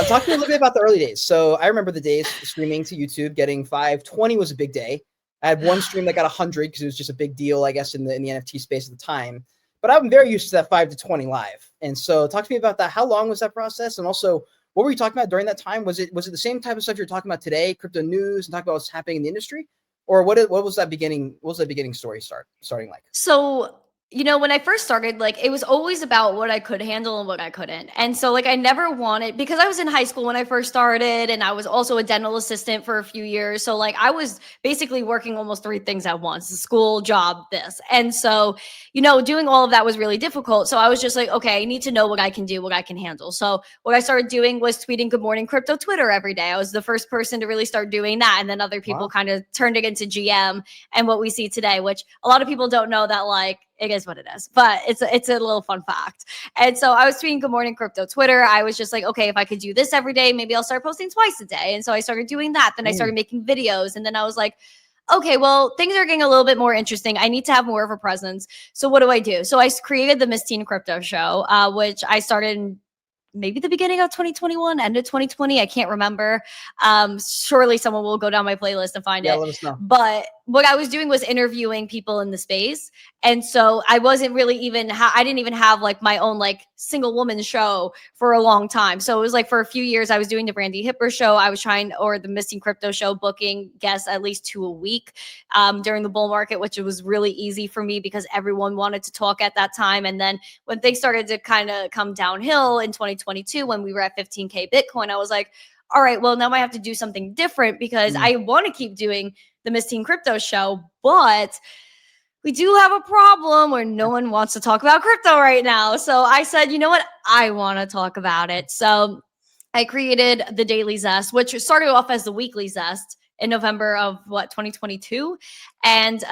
I'm talking a little bit about the early days. So I remember the days streaming to YouTube, getting 520 was a big day. I had one stream that got 100 because it was just a big deal, I guess, in the NFT space at the time. But I'm very used to that 5 to 20 live. And so talk to me about that. How long was that process? And also, what were you talking about during that time? Was it the same type of stuff you're talking about today, crypto news, and talk about what's happening in the industry? Or what was that beginning? What was that beginning story starting like? So, when I first started, like, it was always about what I could handle and what I couldn't. And so, like, I never wanted, because I was in high school when I first started, and I was also a dental assistant for a few years. So, like, I was basically working almost three things at once: school, job, this. And so, doing all of that was really difficult. So I was just like, okay, I need to know what I can do, what I can handle. So what I started doing was tweeting Good Morning Crypto Twitter every day. I was the first person to really start doing that. And then other people kind of turned it into GM and what we see today, which a lot of people don't know that, like, it is what it is, but it's a little fun fact. And so I was tweeting Good Morning Crypto Twitter. I was just like, okay, if I could do this every day, maybe I'll start posting twice a day. And so I started doing that. Then I started making videos. And then I was like, okay, well, things are getting a little bit more interesting. I need to have more of a presence. So what do? So I created the Miss Teen Crypto Show, which I started in maybe the beginning of 2021, end of 2020. I can't remember. Surely someone will go down my playlist and find it. Let us know. But what I was doing was interviewing people in the space. And so I wasn't really even, I didn't even have like my own like single woman show for a long time. So it was like for a few years, I was doing the Randi show. I was or the Missing Crypto show, booking guests at least 2 a week during the bull market, which was really easy for me because everyone wanted to talk at that time. And then when things started to kind of come downhill in 2022, when we were at 15K Bitcoin, I was like, all right, well, now I have to do something different because I want to keep doing the Miss Teen Crypto show, but we do have a problem where no one wants to talk about crypto right now. So I said, you know what? I want to talk about it. So I created the Daily Zest, which started off as the Weekly Zest in November of 2022. And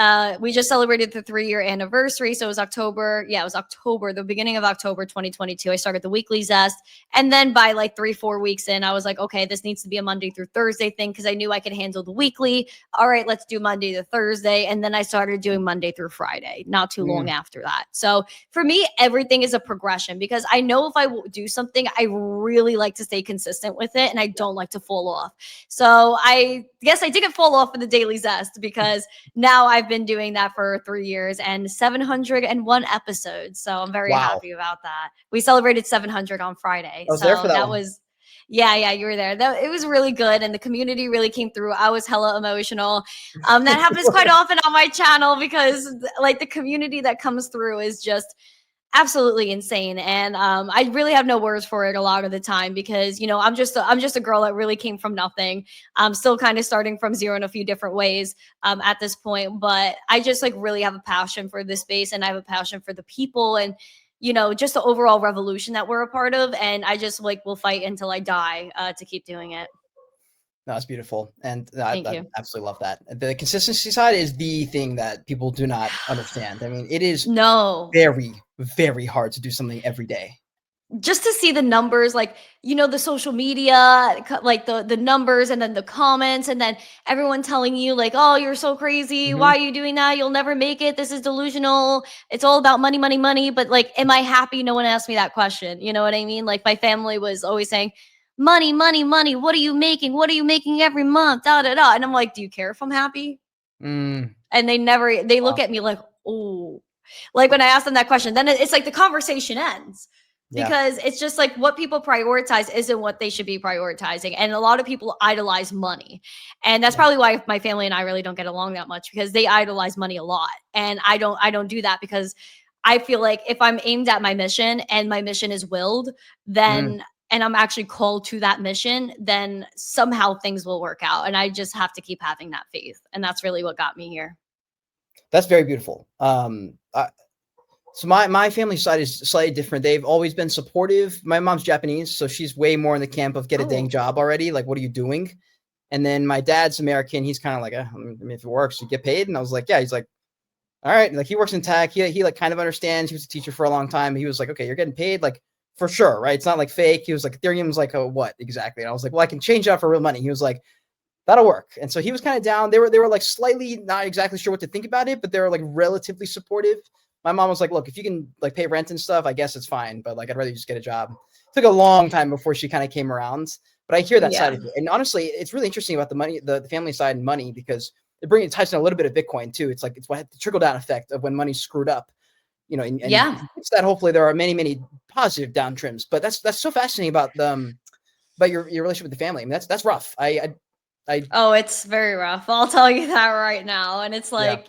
we just celebrated the 3-year anniversary. So it was October. Yeah, it was October, the beginning of October 2022. I started the Weekly Zest. And then by like 3-4 weeks in, I was like, okay, this needs to be a Monday through Thursday thing because I knew I could handle the weekly. All right, let's do Monday to Thursday. And then I started doing Monday through Friday, not too long after that. So for me, everything is a progression because I know if I do something, I really like to stay consistent with it and I don't like to fall off. So I guess I didn't fall off in the Daily Zest because now I've been doing that for 3 years and 701 episodes. So I'm very happy about that. We celebrated 700 on Friday. I was there for that one. Yeah, you were there. It was really good. And the community really came through. I was hella emotional. That happens quite often on my channel because like the community that comes through is just absolutely insane. And I really have no words for it a lot of the time because, I'm just a girl that really came from nothing. I'm still kind of starting from zero in a few different ways at this point. But I just like really have a passion for this space and I have a passion for the people and, just the overall revolution that we're a part of. And I just like will fight until I die to keep doing it. No, it's beautiful. And I absolutely love that. The consistency side is the thing that people do not understand. I mean, it is very, very hard to do something every day. Just to see the numbers, like, the social media, like the numbers and then the comments and then everyone telling you like, oh, you're so crazy. Why are you doing that? You'll never make it. This is delusional. It's all about money, money, money. But like, am I happy? No one asked me that question. You know what I mean? Like my family was always saying, money, money, money. What are you making? What are you making every month? Da, da, da. And I'm like, do you care if I'm happy? And they look at me like, oh, like when I ask them that question, then it's like the conversation ends. Because it's just like what people prioritize isn't what they should be prioritizing. And a lot of people idolize money. And that's probably why my family and I really don't get along that much because they idolize money a lot. And I don't do that because I feel like if I'm aimed at my mission and my mission is willed, then and I'm actually called to that mission, then somehow things will work out. And I just have to keep having that faith. And that's really what got me here. That's very beautiful. So my family side is slightly different. They've always been supportive. My mom's Japanese, so she's way more in the camp of get a dang job already. Like, what are you doing? And then my dad's American. He's kind of like, I mean, if it works, you get paid. And I was like, yeah. He's like, all right. Like he works in tech. He like kind of understands. He was a teacher for a long time. He was like, okay, you're getting paid like for sure, right? It's not like fake. He was like, Ethereum's like a what exactly? And I was like, well, I can change that for real money. He was like, that'll work. And so he was kind of down. They were like slightly not exactly sure what to think about it, but they were like relatively supportive. My mom was like, look, if you can like pay rent and stuff, I guess it's fine. But like, I'd rather you just get a job. took a long time before she kind of came around. But I hear that Yeah. side of it. And honestly, it's really interesting about the money, the family side and money, because it ties in a little bit of Bitcoin too. It's like it's what the trickle down effect of when money's screwed up, and Yeah. it's that hopefully there are many, many positive down trims. But that's so fascinating about your relationship with the family. I mean, that's rough. Oh, it's very rough. I'll tell you that right now. And it's Yeah, like,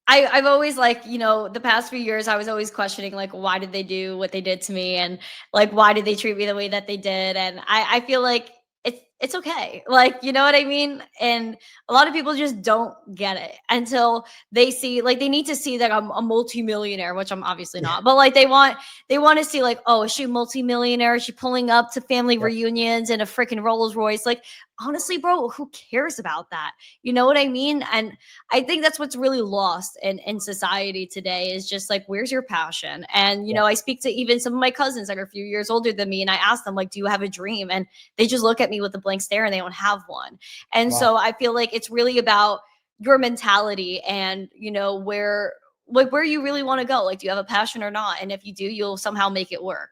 I've always like, the past few years, I was always questioning like, why did they do what they did to me? And like, why did they treat me the way that they did? And I feel like it's okay. Like, you know what I mean? And a lot of people just don't get it until they see, like, they need to see that I'm a multimillionaire, which I'm obviously yeah, not, but like they want to see like, oh, is she a multimillionaire? Is she pulling up to family yep, reunions in a freaking Rolls Royce? Like, honestly, bro, who cares about that? You know what I mean? And I think that's what's really lost in society today is just like, where's your passion? And, yep, I speak to even some of my cousins that are a few years older than me, and I ask them, like, do you have a dream? And they just look at me with a blank stare and they don't have one. And wow. so I feel like it's really about your mentality and, where you really want to go. Like, do you have a passion or not? And if you do, you'll somehow make it work.